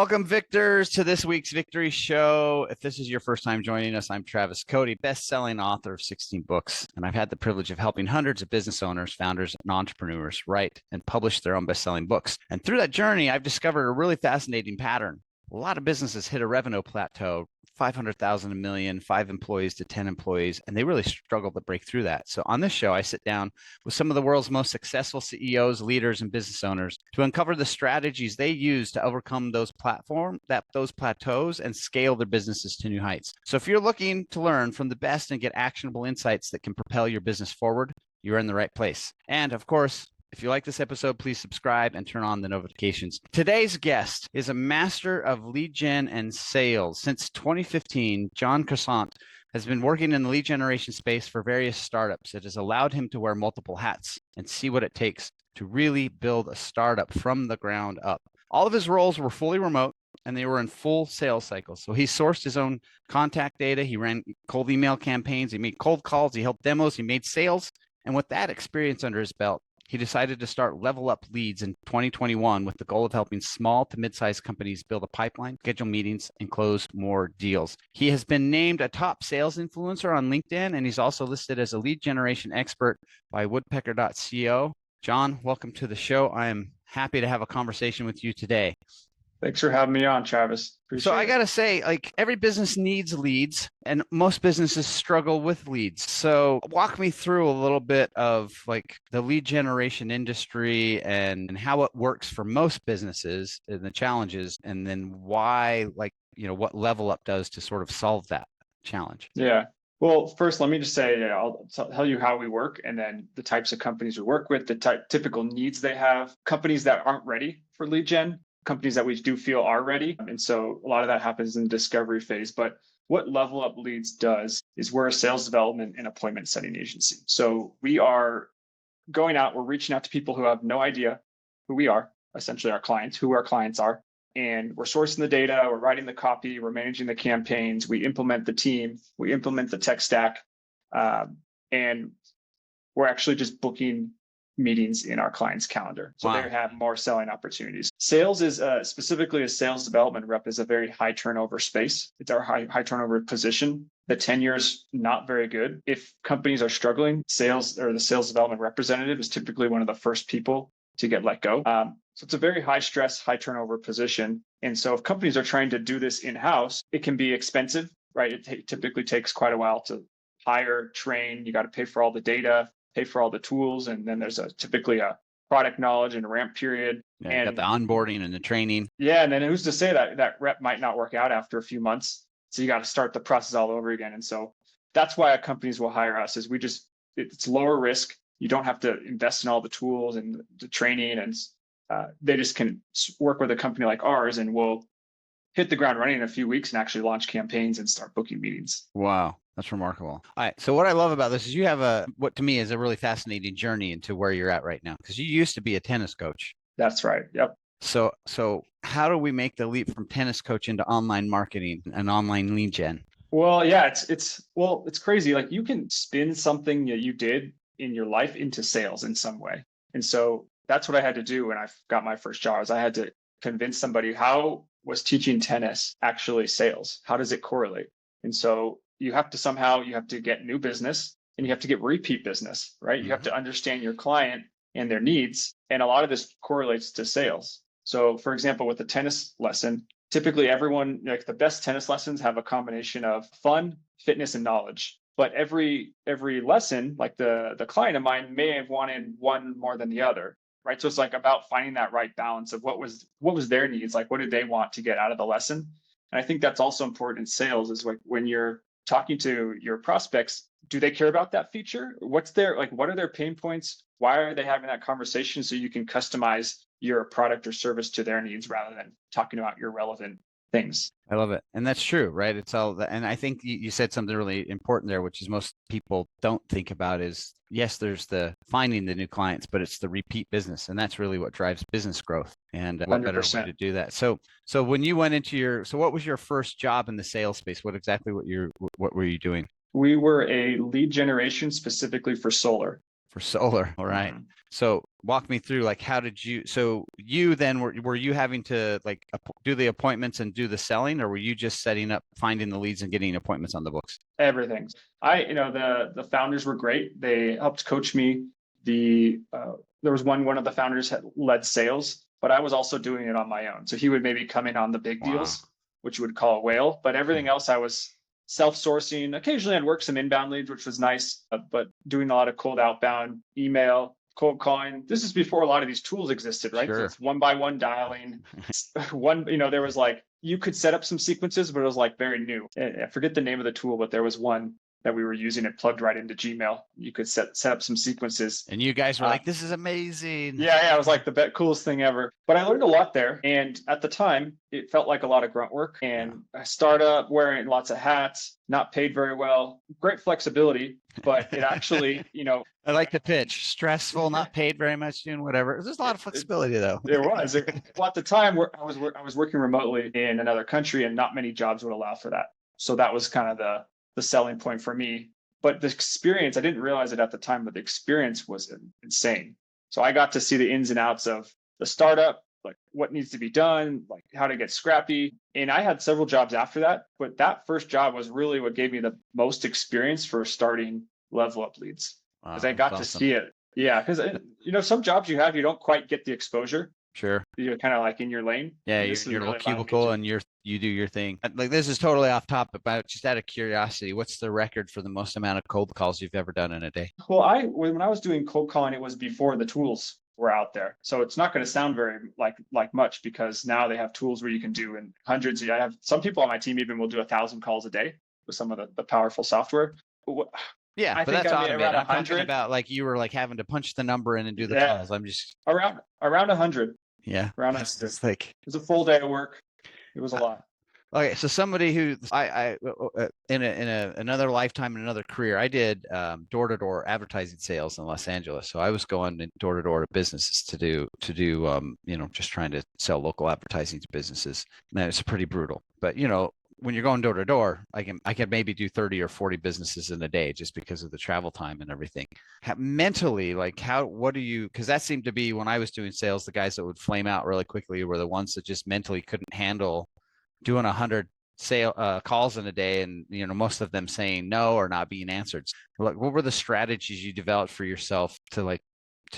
Welcome, victors, to this week's Victory Show. If this is your first time joining us, I'm Travis Cody, best-selling author of 16 books, and I've had the privilege of helping hundreds of business owners, founders, and entrepreneurs write and publish their own best-selling books. And through that journey, I've discovered a really fascinating pattern. A lot of businesses hit a revenue plateau, 500,000, a million, 5 employees to 10 employees, and they really struggle to break through that. So on this show, I sit down with some of the world's most successful CEOs, leaders, and business owners to uncover the strategies they use to overcome those plateaus and scale their businesses to new heights. So if you're looking to learn from the best and get actionable insights that can propel your business forward, you're in the right place. And of course, if you like this episode, please subscribe and turn on the notifications. Today's guest is a master of lead gen and sales. Since 2015, John Karsant has been working in the lead generation space for various startups. It has allowed him to wear multiple hats and see what it takes to really build a startup from the ground up. All of his roles were fully remote and they were in full sales cycles. So he sourced his own contact data. He ran cold email campaigns. He made cold calls. He held demos. He made sales. And with that experience under his belt, he decided to start Level Up Leads in 2021 with the goal of helping small to mid-sized companies build a pipeline, schedule meetings, and close more deals. He has been named a top sales influencer on LinkedIn, and he's also listed as a lead generation expert by woodpecker.co. John, welcome to the show. I am happy to have a conversation with you today. Thanks for having me on, Travis. So I got to say, every business needs leads and most businesses struggle with leads. So walk me through a little bit of the lead generation industry and how it works for most businesses and the challenges, and then why, what Level Up does to sort of solve that challenge. Yeah. Well, first, let me just say, I'll tell you how we work and then the types of companies we work with, the typical needs they have, companies that aren't ready for lead gen, companies that we do feel are ready. And so a lot of that happens in the discovery phase. But what Level Up Leads does is we're a sales development and appointment setting agency. So we are going out, we're reaching out to people who have no idea who we are, essentially our clients, who our clients are. And we're sourcing the data, we're writing the copy, we're managing the campaigns, we implement the team, we implement the tech stack, and we're actually just booking meetings in our client's calendar. So They have more selling opportunities. Sales is specifically a sales development rep is a very high turnover space. It's our high turnover position. The tenure is not very good. If companies are struggling, sales or the sales development representative is typically one of the first people to get let go. So it's a very high stress, high turnover position. And so if companies are trying to do this in-house, it can be expensive, right? It typically takes quite a while to hire, train. You got to pay for all the data, pay for all the tools, and then there's typically a product knowledge and ramp period. Yeah, and got the onboarding and the training. Yeah, and then who's to say that rep might not work out after a few months? So you got to start the process all over again. And so that's why companies will hire us. Is it's lower risk. You don't have to invest in all the tools and the training, and they just can work with a company like ours, and we'll hit the ground running in a few weeks and actually launch campaigns and start booking meetings. Wow. That's remarkable. All right. So what I love about this is you have what to me is a really fascinating journey into where you're at right now, because you used to be a tennis coach. That's right. Yep. So how do we make the leap from tennis coach into online marketing and online lead gen? Well, yeah, it's crazy. You can spin something that you did in your life into sales in some way. And so that's what I had to do when I got my first job. Is I had to convince somebody, how was teaching tennis actually sales? How does it correlate? And so you have to get new business and you have to get repeat business, right? Mm-hmm. You have to understand your client and their needs. And a lot of this correlates to sales. So for example, with the tennis lesson, typically everyone, the best tennis lessons have a combination of fun, fitness, and knowledge. But every lesson, the client of mine may have wanted one more than the other, right? So it's about finding that right balance of what was their needs, what did they want to get out of the lesson? And I think that's also important in sales is when you're talking to your prospects, do they care about that feature? What are their pain points? Why are they having that conversation? So you can customize your product or service to their needs rather than talking about your relevant things. I love it. And that's true, right? It's all that. And I think you said something really important there, which is most people don't think about is, yes, there's the finding the new clients, but it's the repeat business. And that's really what drives business growth. And what 100%. better way to do that? So when you went into what was your first job in the sales space? What were you doing? We were a lead generation specifically for solar. For solar. All right. Mhm. So walk me through, like, how did you, so you then were you having to like do the appointments and do the selling, or were you just setting up, finding the leads and getting appointments on the books? Everything. The founders were great. They helped coach me. There was one of the founders had led sales, but I was also doing it on my own. So he would maybe come in on the big Wow. deals, which you would call a whale, but everything else I was self-sourcing. Occasionally I'd work some inbound leads, which was nice, but doing a lot of cold outbound, email, cold calling. This is before a lot of these tools existed, right? So Sure. it's one by one dialing. There was like, you could set up some sequences, but it was like very new. I forget the name of the tool, but there was one that we were using. It plugged right into Gmail. You could set up some sequences. And you guys were like, this is amazing. Yeah, it was like the coolest thing ever. But I learned a lot there. And at the time, it felt like a lot of grunt work and a startup wearing lots of hats, not paid very well, great flexibility. But it actually, I like the pitch. Stressful, not paid very much, doing whatever. There's a lot of flexibility though. It was. Well, at the time, I was working remotely in another country, and not many jobs would allow for that. So that was kind of the selling point for me. But the experience, I didn't realize it at the time, but the experience was insane. So I got to see the ins and outs of the startup, like what needs to be done, like how to get scrappy. And I had several jobs after that, but that first job was really what gave me the most experience for starting level up leads, Wow, because I got to see it. Yeah, because some jobs you don't quite get the exposure. Sure. You're kind of like in your lane. Yeah, This your is little really cubicle, and you do your thing. Like, this is totally off topic, but just out of curiosity, what's the record for the most amount of cold calls you've ever done in a day? Well, when I was doing cold calling, it was before the tools were out there. So it's not going to sound very like much, because now they have tools where you can do in hundreds. I have some people on my team even will do 1,000 calls a day with some of the powerful software. Yeah, I but think that's I made automated. around I'm talking 100. about like you were like having to punch the number in and do the Yeah. calls. I'm just Around 100. yeah. Around It's 100. like It was a full day of work. It was a lot. okay, so somebody who I in another lifetime, in another career, I did door-to-door advertising sales in Los Angeles. So I was going door-to-door to businesses to do just trying to sell local advertising to businesses. And it's pretty brutal. But when you're going door to door, I can maybe do 30 or 40 businesses in a day just because of the travel time and everything. Mentally, like what do you, because that seemed to be when I was doing sales, the guys that would flame out really quickly were the ones that just mentally couldn't handle doing 100 calls in a day, and most of them saying no or not being answered. Like, what were the strategies you developed for yourself to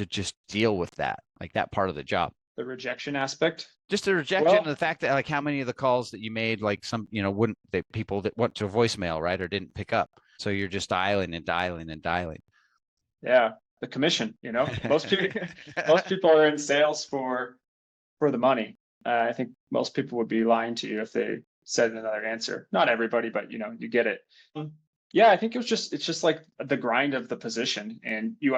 just deal with that, like that part of the job? The rejection aspect. Just the rejection, and the fact that like how many of the calls that you made, like some wouldn't, they people that went to voicemail, right, or didn't pick up, so you're just dialing and dialing and dialing. Yeah, the commission. Most people are in sales for the money. I think most people would be lying to you if they said another answer. Not everybody, but you get it. Yeah, I think it's just like the grind of the position, and you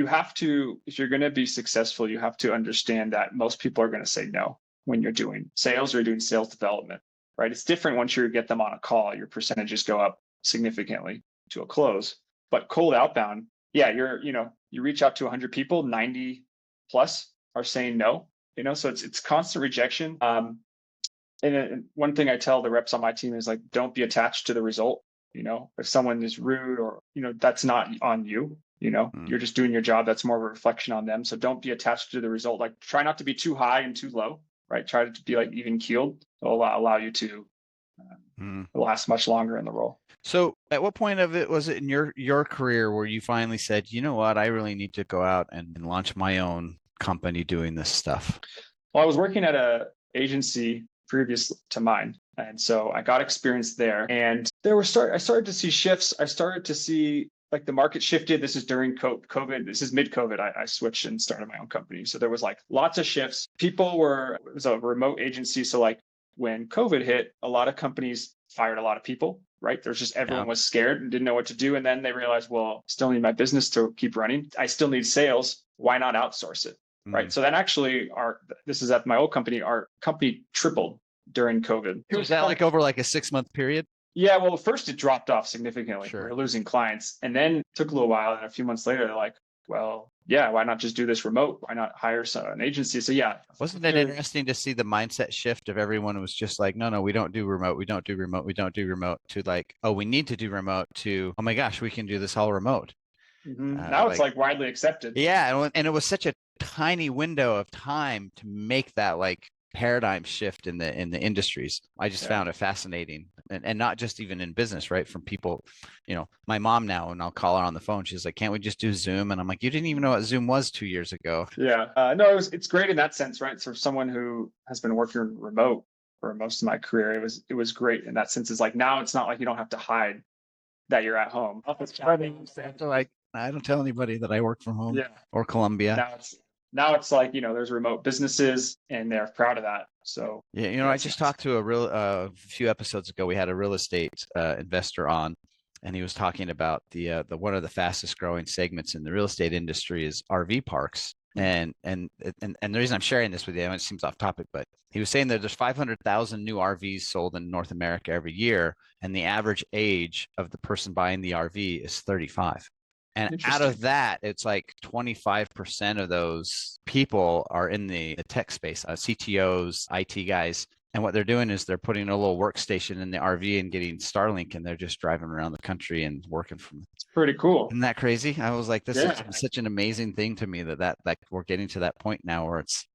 have to, if you're going to be successful, you have to understand that most people are going to say no when you're doing sales or doing sales development, right? It's different once you get them on a call. Your percentages go up significantly to a close. But cold outbound, yeah, you reach out to 100 people, 90 plus are saying no. So it's constant rejection. And one thing I tell the reps on my team is like, don't be attached to the result. If someone is rude or, that's not on you, you're just doing your job. That's more of a reflection on them. So don't be attached to the result. Like, try not to be too high and too low, right? Try to be like even keeled. It'll allow you to last much longer in the role. So at what point of it was it in your career where you finally said, you know what, I really need to go out and launch my own company doing this stuff? Well, I was working at a agency previous to mine. And so I got experience there, and I started to see shifts. I started to see like the market shifted. This is during COVID. This is mid-COVID. I switched and started my own company. So there was like lots of shifts. It was a remote agency. So like when COVID hit, a lot of companies fired a lot of people, right? There's just, everyone was scared and didn't know what to do. And then they realized, well, still need my business to keep running. I still need sales. Why not outsource it? Right. So then actually this is at my old company, our company tripled during COVID. Was that like over like a 6-month period? Yeah, well, first it dropped off significantly. Sure. We were losing clients. And then it took a little while. And a few months later, they're like, well, yeah, why not just do this remote? Why not hire an agency? So yeah. Wasn't it interesting to see the mindset shift of everyone who was just like, no, we don't do remote. We don't do remote. We don't do remote, to like, oh, we need to do remote, to, oh my gosh, we can do this all remote. Now it's like widely accepted. Yeah, and it was such a tiny window of time to make that like paradigm shift in the industries. I just found it fascinating, and not just even in business, right? From people, my mom now, and I'll call her on the phone. She's like, "Can't we just do Zoom?" And I'm like, "You didn't even know what Zoom was 2 years ago." Yeah, no, it's great in that sense, right? So for someone who has been working remote for most of my career, it was great in that sense. It's like now it's not like you don't have to hide that you're at home. So I don't tell anybody that I work from home or Columbia. Now it's like, there's remote businesses and they're proud of that. So yeah, I just talked to a few episodes ago. We had a real estate investor on, and he was talking about the one of the fastest growing segments in the real estate industry is RV parks. And the reason I'm sharing this with you, it seems off topic, but he was saying that there's 500,000 new RVs sold in North America every year, and the average age of the person buying the RV is 35. And out of that, it's like 25% of those people are in the tech space, CTOs, IT guys. And what they're doing is they're putting a little workstation in the RV and getting Starlink, and they're just driving around the country and working from. It's pretty cool. Isn't that crazy? I was like, this is such an amazing thing to me that we're getting to that point now where it's,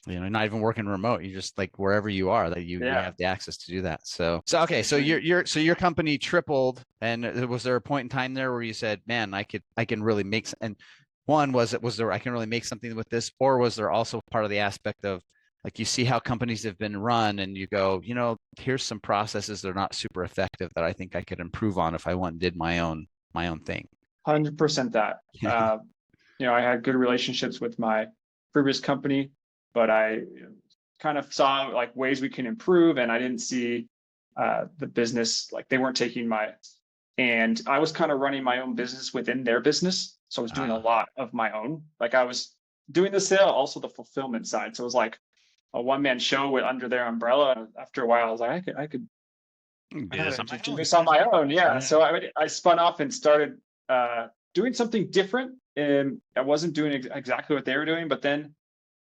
not even working remote. You just like wherever you are that you have the access to do that. So okay. So your company tripled, and was there a point in time there where you said, man, I can really make, and one was there, I can really make something with this, or was there also part of the aspect of like, you see how companies have been run and you go, here's some processes that are not super effective that I think I could improve on if I went and did my own thing. 100% that. I had good relationships with my previous company, but I kind of saw like ways we can improve, and I didn't see the business, like they weren't taking and I was kind of running my own business within their business. So I was doing a lot of my own, like I was doing the sale, also the fulfillment side. So it was like a one-man show under their umbrella. After a while, I was like, I could do this on my own. Yeah. So I spun off and started doing something different. And I wasn't doing exactly what they were doing, but then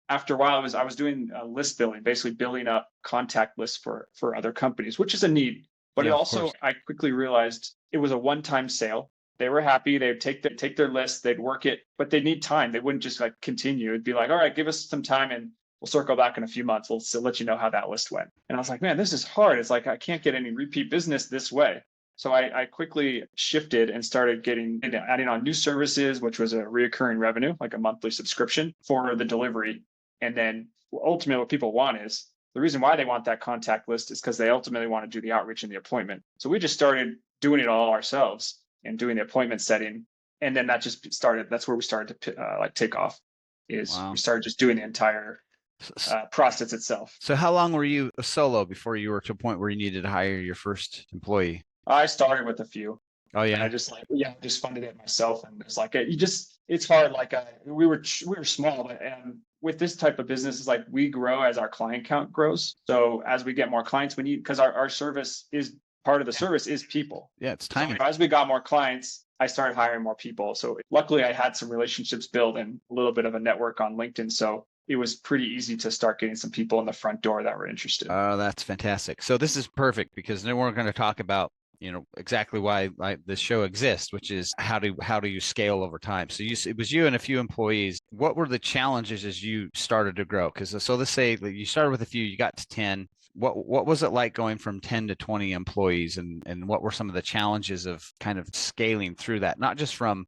after a while, I was doing list building, basically building up contact lists for other companies, which is a need. But it also, I quickly realized it was a one-time sale. They were happy. They'd take their list, they'd work it, but they need time. They wouldn't just like continue. It'd be like, all right, give us some time and we'll circle back in a few months. We'll let you know how that list went. And I was like, man, this is hard. It's like, I can't get any repeat business this way. So I quickly shifted and started adding on new services, which was a reoccurring revenue, like a monthly subscription for the delivery. And then ultimately what people want is, the reason why they want that contact list is because they ultimately want to do the outreach and the appointment. So we just started doing it all ourselves and doing the appointment setting. And then that just started, that's where we started to take off, is we started just doing the entire process itself. So how long were you solo before you were to a point where you needed to hire your first employee? I started with a few. Oh yeah. And I just just funded it myself. And it's like, it's hard. Like we were small, but with this type of business, it's like we grow as our client count grows. So as we get more clients, we need, because our service is part of the service is people. Yeah, it's timing. So as we got more clients, I started hiring more people. So luckily I had some relationships built and a little bit of a network on LinkedIn. So it was pretty easy to start getting some people in the front door that were interested. Oh, that's fantastic. So this is perfect, because then we're going to talk about exactly why this show exists, which is how do you scale over time. So it was you and a few employees. What were the challenges as you started to grow? Because so let's say you started with a few, you got to 10. What was it like going from 10 to 20 employees, and what were some of the challenges of kind of scaling through that, not just from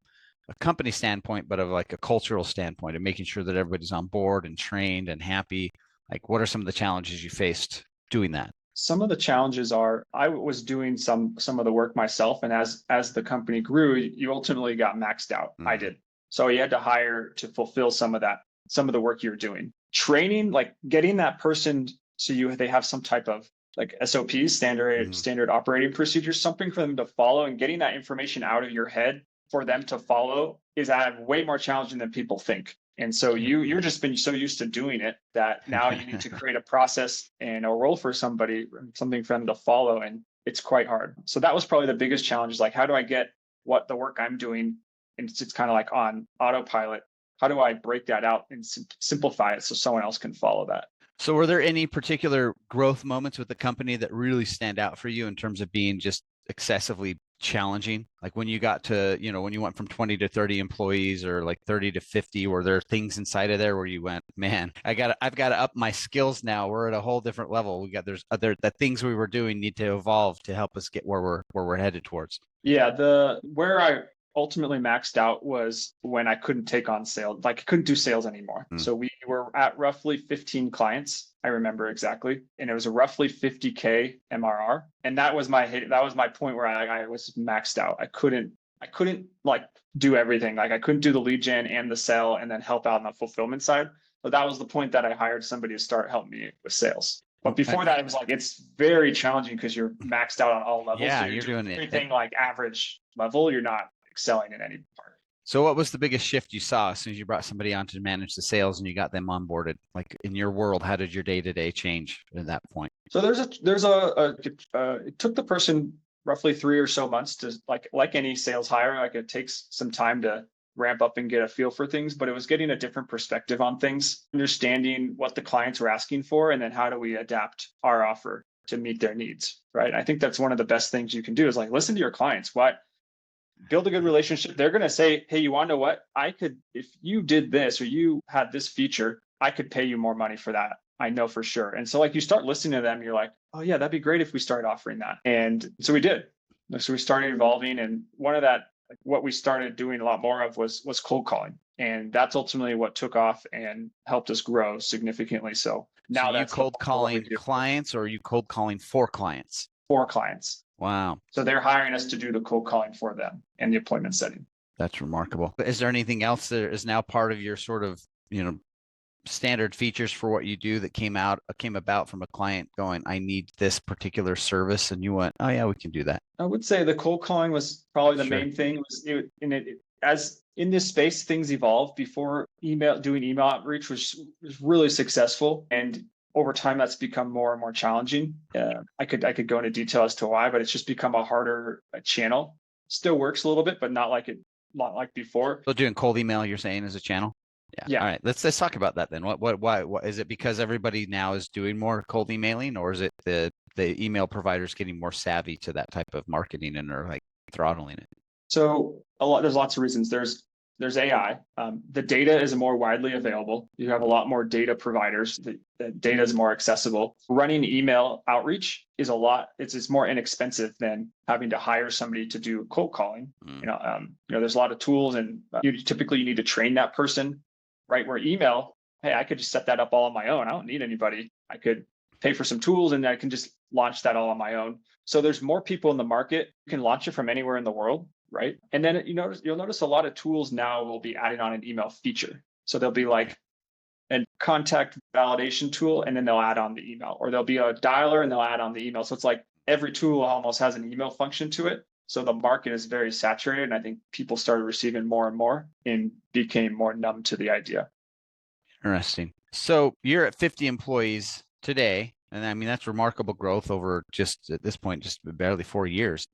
a company standpoint, but of like a cultural standpoint, of making sure that everybody's on board and trained and happy? Like, what are some of the challenges you faced doing that? Some of the challenges are, I was doing some of the work myself, and as the company grew, you ultimately got maxed out. I did. So you had to hire to fulfill some of the work you're doing. Training, like getting that person so they have some type of like SOPs, standard operating procedures, something for them to follow, and getting that information out of your head for them to follow is way more challenging than people think. And so you're just been so used to doing it that now you need to create a process and a role for somebody, something for them to follow. And it's quite hard. So that was probably the biggest challenge, is like, how do I get what the work I'm doing, and it's kind of like on autopilot, how do I break that out and simplify it so someone else can follow that? So were there any particular growth moments with the company that really stand out for you in terms of being just excessively challenging? Like when you got to, when you went from 20 to 30 employees or like 30 to 50, were there things inside of there where you went, man, I've got to up my skills now. We're at a whole different level. There's other, the things we were doing need to evolve to help us get where we're headed towards. Yeah, where I ultimately maxed out was when I couldn't take on sales, like I couldn't do sales anymore. So we were at roughly 15 clients, I remember exactly, and it was a roughly 50K MRR, and that was my point where I was maxed out. I couldn't like do everything. Like I couldn't do the lead gen and the sell and then help out on the fulfillment side. But that was the point that I hired somebody to start helping me with sales. But before that, it was like, it's very challenging because you're maxed out on all levels. Yeah, so you're doing everything like average level. You're not excelling in any part. So what was the biggest shift you saw as soon as you brought somebody on to manage the sales and you got them onboarded? Like in your world, how did your day-to-day change at that point? So it took the person roughly 3 or so months to like any sales hire, like it takes some time to ramp up and get a feel for things, but it was getting a different perspective on things, understanding what the clients were asking for, and then how do we adapt our offer to meet their needs, right? I think that's one of the best things you can do is like listen to your clients. Build a good relationship. They're going to say, hey, you want to know what? If you did this or you had this feature, I could pay you more money for that. I know for sure. And so like you start listening to them, you're like, oh yeah, that'd be great if we started offering that. And so we did. So we started evolving, and what we started doing a lot more of was cold calling. And that's ultimately what took off and helped us grow significantly. So now you cold calling clients, or are you cold calling for clients? For clients. Wow. So they're hiring us to do the cold calling for them and the appointment setting. That's remarkable. Is there anything else that is now part of your sort of, standard features for what you do that came about from a client going, I need this particular service, and you went, oh yeah, we can do that? I would say the cold calling was probably the main thing. As in this space, things evolve. Before doing email outreach was really successful, and over time that's become more and more challenging. I could go into detail as to why, but it's just become a harder channel. Still works a little bit, but not like before. So doing cold email, you're saying, is a channel? Yeah. All right. Let's talk about that then. Why is it because everybody now is doing more cold emailing, or is it the email providers getting more savvy to that type of marketing and are like throttling it? So there's lots of reasons. There's AI. The data is more widely available. You have a lot more data providers. The data is more accessible. Running email outreach is it's more inexpensive than having to hire somebody to do cold calling. There's a lot of tools, and you need to train that person. Right, where email, hey, I could just set that up all on my own. I don't need anybody. I could pay for some tools and I can just launch that all on my own. So there's more people in the market. You can launch it from anywhere in the world, right? And then you'll notice a lot of tools now will be adding on an email feature. So there'll be like a contact validation tool, and then they'll add on the email, or there'll be a dialer and they'll add on the email. So it's like every tool almost has an email function to it. So the market is very saturated, and I think people started receiving more and more and became more numb to the idea. Interesting. So you're at 50 employees today, and I mean, that's remarkable growth over just at this point, just barely 4 years.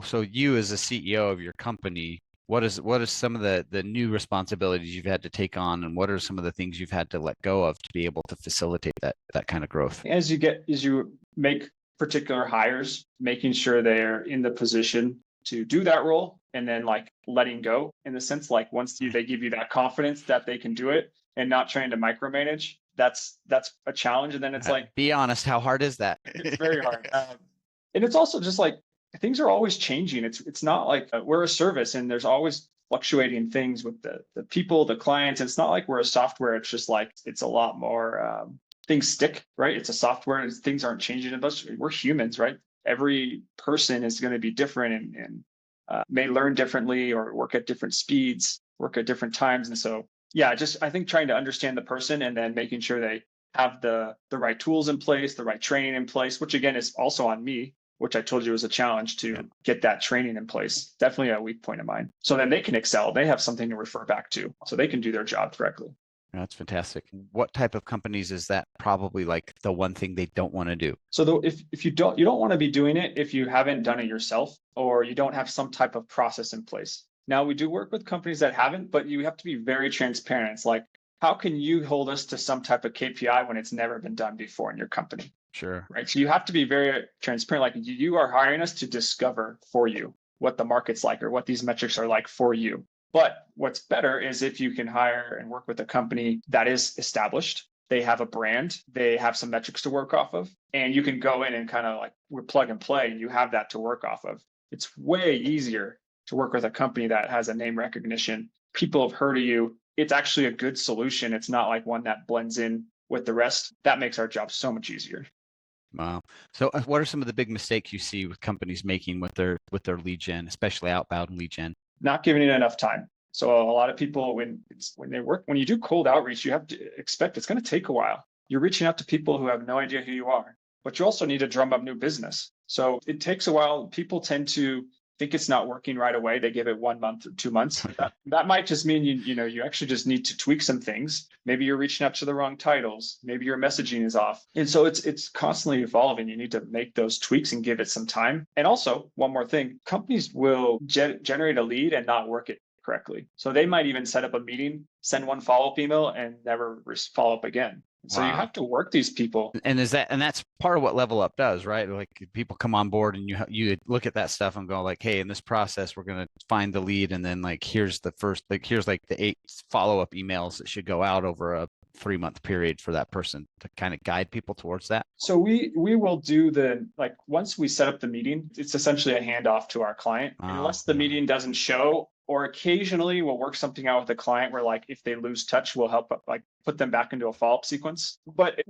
So you as a CEO of your company, what is some of the new responsibilities you've had to take on, and what are some of the things you've had to let go of to be able to facilitate that kind of growth? As you make particular hires, making sure they're in the position to do that role, and then like letting go in the sense, like once they give you that confidence that they can do it, and not trying to micromanage, that's a challenge. And then it's like, be honest, how hard is that? It's very hard. And it's also just like, things are always changing. It's not like we're a service and there's always fluctuating things with the people, the clients. It's not like we're a software. It's just like, it's a lot more, things stick, right? It's a software and things aren't changing. We're humans, right? Every person is going to be different and may learn differently or work at different speeds, work at different times. And so, yeah, I think trying to understand the person and then making sure they have the right tools in place, the right training in place, which again is also on me, which I told you was a challenge to get that training in place. Definitely a weak point of mine. So then they can excel. They have something to refer back to, so they can do their job correctly. That's fantastic. What type of companies is that probably like the one thing they don't want to do? So if you don't want to be doing it if you haven't done it yourself, or you don't have some type of process in place. Now, we do work with companies that haven't, but you have to be very transparent. It's like, how can you hold us to some type of KPI when it's never been done before in your company? Sure. Right. So you have to be very transparent. Like, you are hiring us to discover for you. what the market's like or what these metrics are like for you. But what's better is if you can hire and work with a company that is established, they have a brand, they have some metrics to work off of, and you can go in and kind of like we're plug and play and you have that to work off of. It's way easier to work with a company that has a name recognition. People have heard of you. It's actually a good solution. It's not like one that blends in with the rest. That makes our job so much easier. Wow. So what are some of the big mistakes you see with companies making with their lead gen, especially outbound lead gen? Not giving it enough time. So a lot of people, when you do cold outreach, you have to expect it's going to take a while. You're reaching out to people who have no idea who you are, but you also need to drum up new business. So it takes a while. People tend to think it's not working right away. They give it 1 month or 2 months. That might just mean you actually just need to tweak some things. Maybe you're reaching out to the wrong titles. Maybe your messaging is off. And so it's constantly evolving. You need to make those tweaks and give it some time. And also, one more thing, companies will generate a lead and not work it correctly. So they might even set up a meeting, send one follow-up email, and never follow up again. So you have to work these people. And that's part of what Level Up does, right? Like people come on board and you look at that stuff and go like, hey, in this process, we're going to find the lead. And then like, here's the 8 follow-up emails that should go out over a 3-month period for that person to kind of guide people towards that. So we will do once we set up the meeting, it's essentially a handoff to our client. Unless the meeting doesn't show, or occasionally we'll work something out with the client where like if they lose touch, we'll help like put them back into a follow-up sequence. But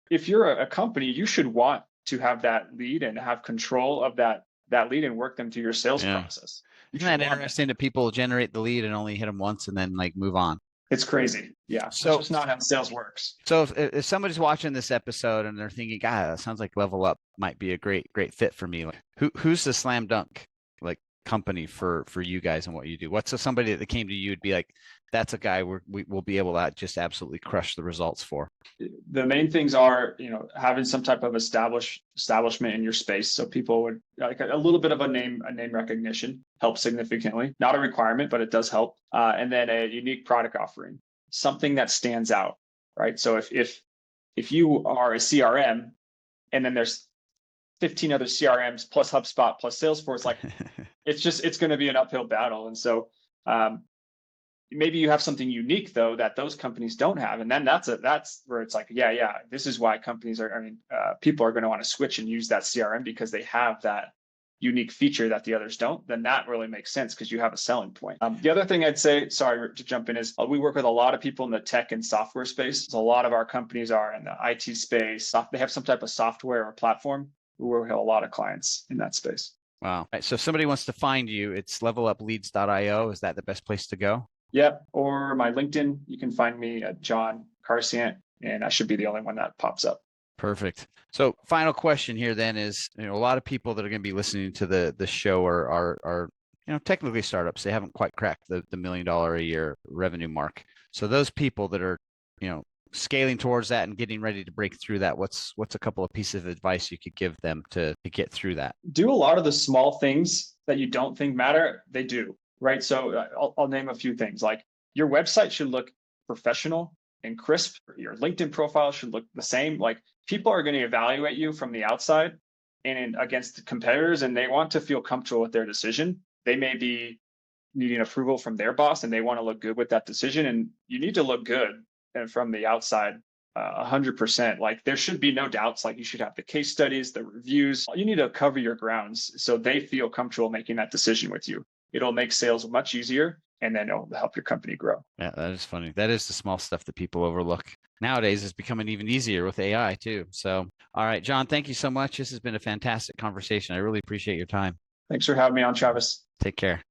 if you're a company, you should want to have that lead and have control of that lead and work them through your sales process. Isn't that interesting that people generate the lead and only hit them once and then like move on? It's crazy. Yeah. So it's just not how sales works. So if somebody's watching this episode and they're thinking, God, that sounds like Level Up might be a great fit for me. Like, who's the slam dunk like company for you guys and what you do? What's somebody that came to you would be like, that's a guy we will be able to just absolutely crush the results for? The main things are, having some type of establishment in your space. So people would like a little bit of a name recognition helps significantly. Not a requirement, but it does help. And then a unique product offering, something that stands out, right? So if you are a CRM and then there's 15 other CRMs plus HubSpot plus Salesforce, like it's going to be an uphill battle. And so maybe you have something unique though that those companies don't have, and then that's where it's like, this is why people are going to want to switch and use that CRM because they have that unique feature that the others don't. Then that really makes sense because you have a selling point. The other thing I'd say, sorry to jump in, is we work with a lot of people in the tech and software space. So a lot of our companies are in the IT space. They have some type of software or platform. We work with a lot of clients in that space. Wow. Right, so if somebody wants to find you, it's levelupleads.io. Is that the best place to go? Yep. Or my LinkedIn, you can find me at John Karsant, and I should be the only one that pops up. Perfect. So final question here then is, a lot of people that are going to be listening to the show are technically startups. They haven't quite cracked the $1 million a year revenue mark. So those people that are, scaling towards that and getting ready to break through that, what's a couple of pieces of advice you could give them to get through that? Do a lot of the small things that you don't think matter. They do, right? So I'll name a few things. Like your website should look professional and crisp. Your LinkedIn profile should look the same. Like people are going to evaluate you from the outside and against the competitors, and they want to feel comfortable with their decision. They may be needing approval from their boss and they want to look good with that decision. And you need to look good and from the outside, 100%. Like there should be no doubts. Like you should have the case studies, the reviews. You need to cover your grounds so they feel comfortable making that decision with you. It'll make sales much easier, and then it'll help your company grow. Yeah, that is funny. That is the small stuff that people overlook. Nowadays, it's becoming even easier with AI too. So, all right, John, thank you so much. This has been a fantastic conversation. I really appreciate your time. Thanks for having me on, Travis. Take care.